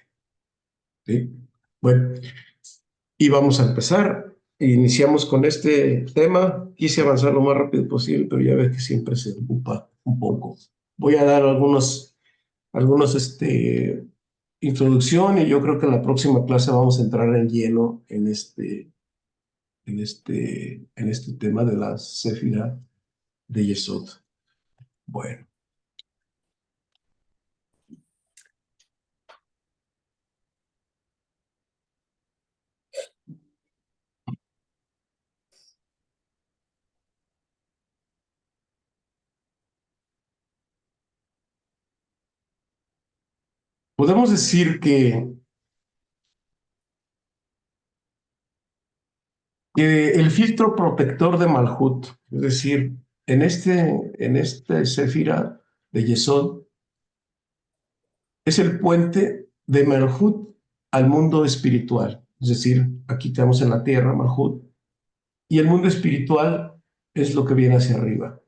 ¿Sí? Bueno, y vamos a empezar. Iniciamos con este tema. Quise avanzar lo más rápido posible, pero ya ves que siempre se ocupa un poco. Voy a dar algunos introducción y yo creo que en la próxima clase vamos a entrar en lleno en este tema de la Séfira de Yesod. Bueno, podemos decir que el filtro protector de Malhut, es decir, en este Séfira de Yesod, es el puente de Malhut al mundo espiritual. Es decir, aquí estamos en la tierra, Malhut, y el mundo espiritual es lo que viene hacia arriba.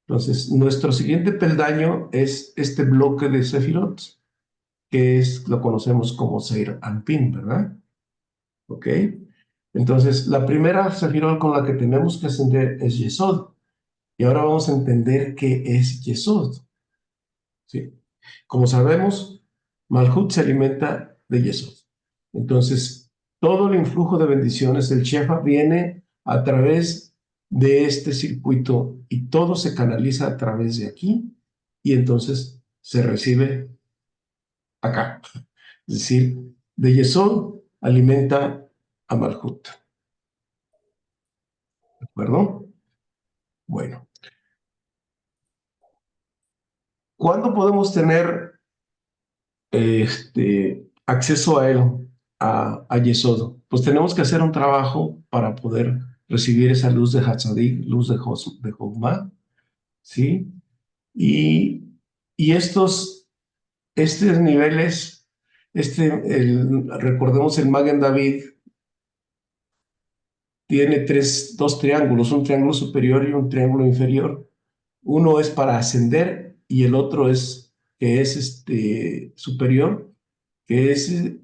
Entonces, nuestro siguiente peldaño es este bloque de Sefirot, lo conocemos como Seir Anpin, ¿verdad? ¿Ok? Entonces, la primera Sefirot con la que tenemos que ascender es Yesod. Y ahora vamos a entender qué es Yesod. ¿Sí? Como sabemos, Malhut se alimenta de Yesod. Entonces, todo el influjo de bendiciones del Shefa viene a través de este circuito y todo se canaliza a través de aquí y entonces se recibe acá. Es decir, de Yesod alimenta a Malhut. ¿De acuerdo? Bueno, ¿cuándo podemos tener acceso a él, a Yesod? Pues tenemos que hacer un trabajo para poder recibir esa luz de Hatzadik, luz de Jogma, ¿sí? Y, y estos niveles, recordemos el Magen David, tiene dos triángulos, un triángulo superior y un triángulo inferior. Uno es para ascender y el otro que es superior, que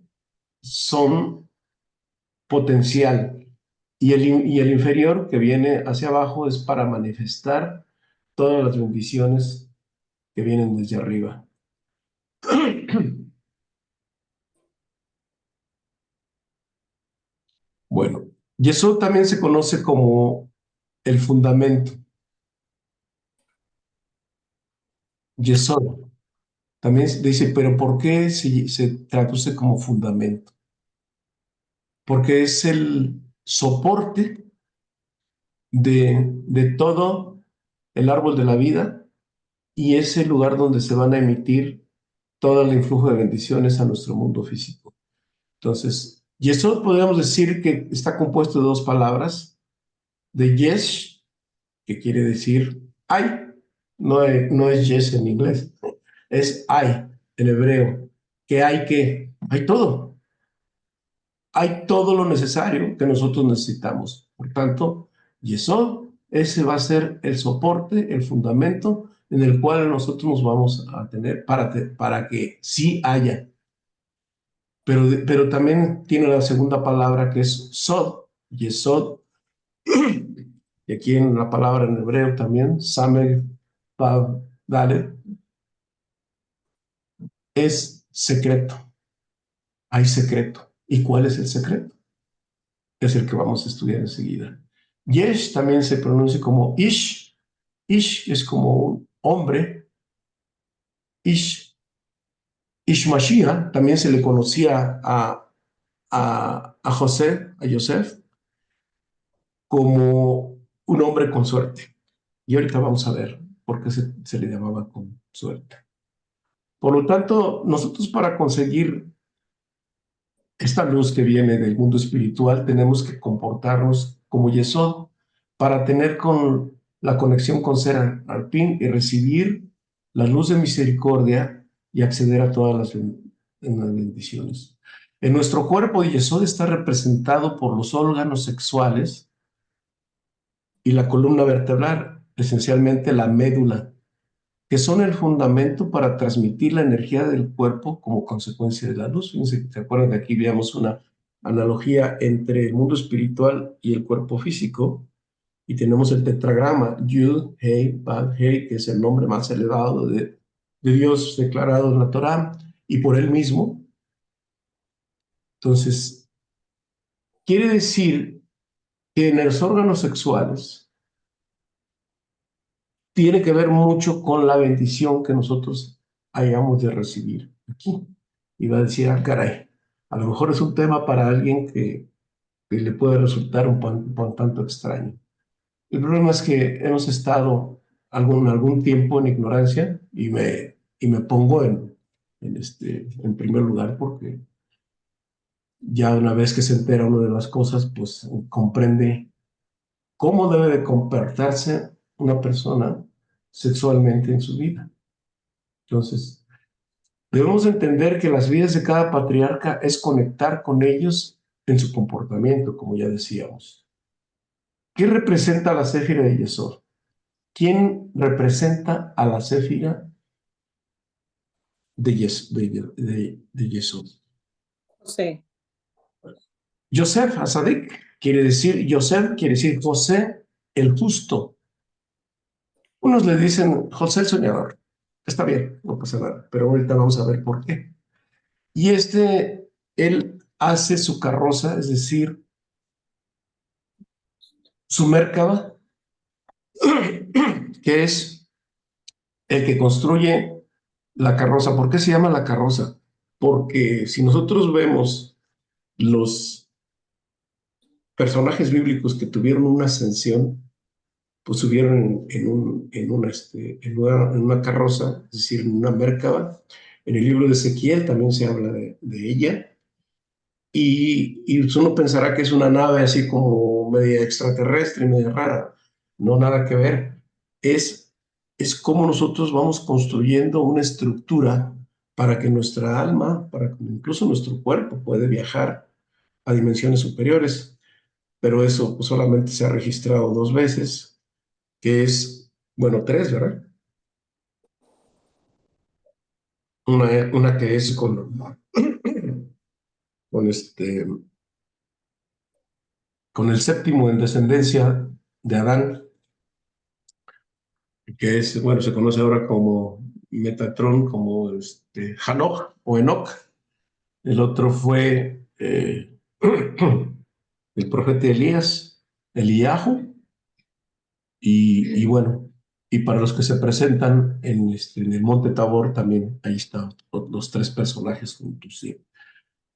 son potencial. Y el inferior, que viene hacia abajo, es para manifestar todas las bendiciones que vienen desde arriba. Bueno, Yesod también se conoce como el fundamento. Yesod también se dice, pero ¿por qué se traduce como fundamento? Porque es el soporte de todo el árbol de la vida y es el lugar donde se van a emitir todo el influjo de bendiciones a nuestro mundo físico. Entonces, Yesod podríamos decir que está compuesto de dos palabras, de Yesh, que quiere decir hay, no es Yes en inglés, es hay en hebreo, que hay todo, hay todo lo necesario que nosotros necesitamos. Por tanto, Yesod, ese va a ser el soporte, el fundamento en el cual nosotros nos vamos a tener para que sí haya. Pero también tiene la segunda palabra que es Sod, Yesod, y aquí en la palabra en hebreo también, Samer, Pav, Dalet, es secreto, hay secreto. ¿Y cuál es el secreto? Es el que vamos a estudiar enseguida. Yesh también se pronuncia como Ish. Ish es como un hombre. Ish, Ish Mashiach también se le conocía a José, a Yosef, como un hombre con suerte. Y ahorita vamos a ver por qué se le llamaba con suerte. Por lo tanto, nosotros para conseguir esta luz que viene del mundo espiritual tenemos que comportarnos como Yesod para tener la conexión con Ser Alpín y recibir la luz de misericordia y acceder a todas las bendiciones. En nuestro cuerpo, Yesod está representado por los órganos sexuales y la columna vertebral, esencialmente la médula, que son el fundamento para transmitir la energía del cuerpo como consecuencia de la luz. Fíjense, ¿se acuerdan que aquí veíamos una analogía entre el mundo espiritual y el cuerpo físico? Y tenemos el tetragrama, Yud, Hei, Bad, Hei, que es el nombre más elevado de Dios declarado en la Torá, y por él mismo. Entonces, quiere decir que en los órganos sexuales tiene que ver mucho con la bendición que nosotros hayamos de recibir aquí. Y va a decir, ah, caray, a lo mejor es un tema para alguien que le puede resultar un tanto extraño. El problema es que hemos estado algún tiempo en ignorancia y me pongo en primer lugar porque ya una vez que se entera uno de las cosas, pues comprende cómo debe de comportarse una persona sexualmente en su vida. Entonces, debemos entender que las vidas de cada patriarca es conectar con ellos en su comportamiento, como ya decíamos. ¿Qué representa la Céfira de Yesod? ¿Quién representa a la Céfira de Yesod? Sí. Yosef Hasadik quiere decir, Yosef quiere decir José el justo. Unos le dicen José el soñador. Está bien, no pasa nada, pero ahorita vamos a ver por qué. Y él hace su carroza, es decir, su Merkaba, que es el que construye la carroza. ¿Por qué se llama la carroza? Porque si nosotros vemos los personajes bíblicos que tuvieron una ascensión, pues subieron en una carroza, es decir, en una Merkaba. En el libro de Ezequiel también se habla de ella. Y uno pensará que es una nave así como media extraterrestre, media rara. No, nada que ver. Es como nosotros vamos construyendo una estructura para que nuestra alma, para que incluso nuestro cuerpo puede viajar a dimensiones superiores. Pero eso pues, solamente se ha registrado 2 veces, que es, bueno, 3, ¿verdad? Una que es con con el séptimo en descendencia de Adán, que es, bueno, se conoce ahora como Metatron, como Hanoch o Enoch. El otro fue el profeta Elías, Eliyahu, y bueno, y para los que se presentan en el Monte Tabor también, ahí están los 3 personajes juntos, ¿sí?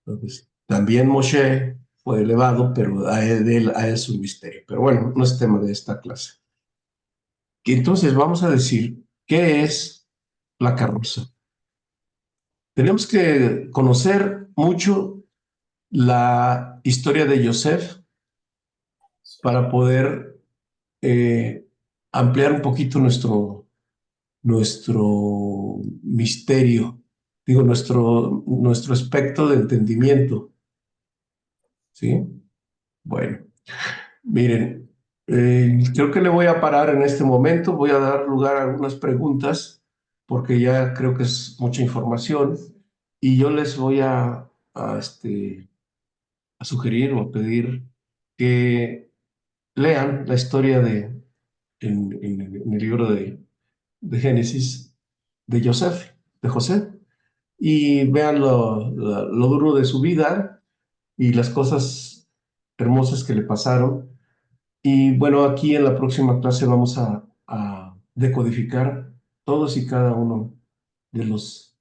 Entonces, también Moshe fue elevado, pero a él es un misterio. Pero bueno, no es tema de esta clase. Y entonces vamos a decir, ¿qué es la carroza? Tenemos que conocer mucho la historia de Yosef para poder ampliar un poquito nuestro misterio, digo, nuestro aspecto de entendimiento, ¿sí? Bueno, miren, creo que le voy a parar en este momento, voy a dar lugar a algunas preguntas, porque ya creo que es mucha información, y yo les voy a sugerir o a pedir que lean la historia en el libro de Génesis de José, y vean lo duro de su vida y las cosas hermosas que le pasaron. Y bueno, aquí en la próxima clase vamos a decodificar todos y cada uno de los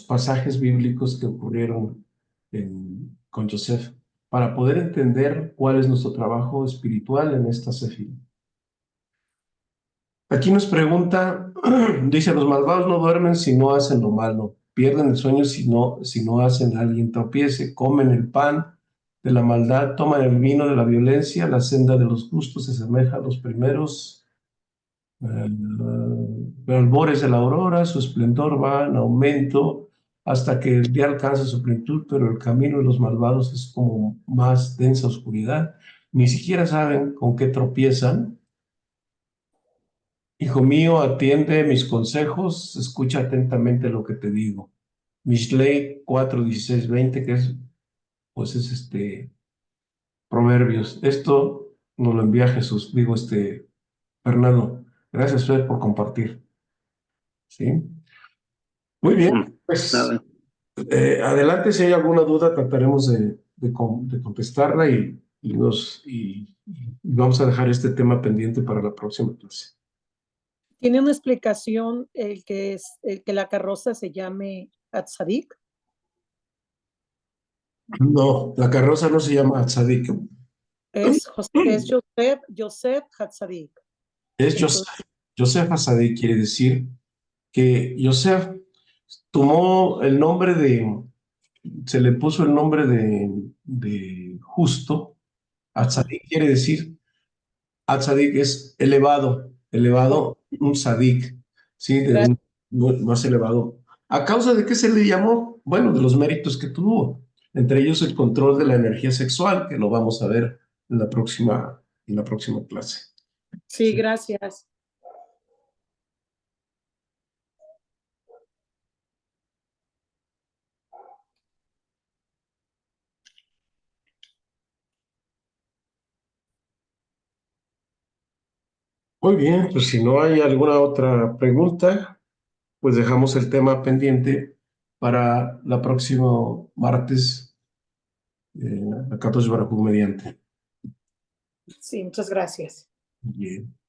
pasajes bíblicos que ocurrieron con Joseph para poder entender cuál es nuestro trabajo espiritual en esta Sefira. Aquí nos pregunta, dice, los malvados no duermen si no hacen lo malo, pierden el sueño si no hacen a alguien tropiece, comen el pan de la maldad, toman el vino de la violencia, la senda de los justos se asemeja a los primeros albores de la aurora, su esplendor va en aumento hasta que el día alcanza su plenitud, pero el camino de los malvados es como más densa oscuridad. Ni siquiera saben con qué tropiezan. Hijo mío, atiende mis consejos, escucha atentamente lo que te digo. Mishlei 4, 16, 20, que es, pues es Proverbios. Esto nos lo envía Jesús, digo, Fernando. Gracias, Fer, por compartir. ¿Sí? Muy bien, pues Nada. adelante, si hay alguna duda, trataremos de contestarla y vamos a dejar este tema pendiente para la próxima clase. ¿Tiene una explicación el que la carroza se llame Atzadik? No, la carroza no se llama Tzadik, Es Joseph Hatzadik. es Yosef. Entonces, Yosef Tzadik quiere decir que Yosef tomó el nombre se le puso el nombre de justo. Atzadik quiere decir, Atzadik es elevado, oh, elevado, un sadik, ¿sí? De gracias. un más elevado. ¿A causa de qué se le llamó? Bueno, de los méritos que tuvo, entre ellos el control de la energía sexual, que lo vamos a ver en la próxima clase. Sí, ¿Sí? gracias. Muy bien, pues si no hay alguna otra pregunta, pues dejamos el tema pendiente para la próxima martes, a 14 mediante. Sí, muchas gracias. Bien.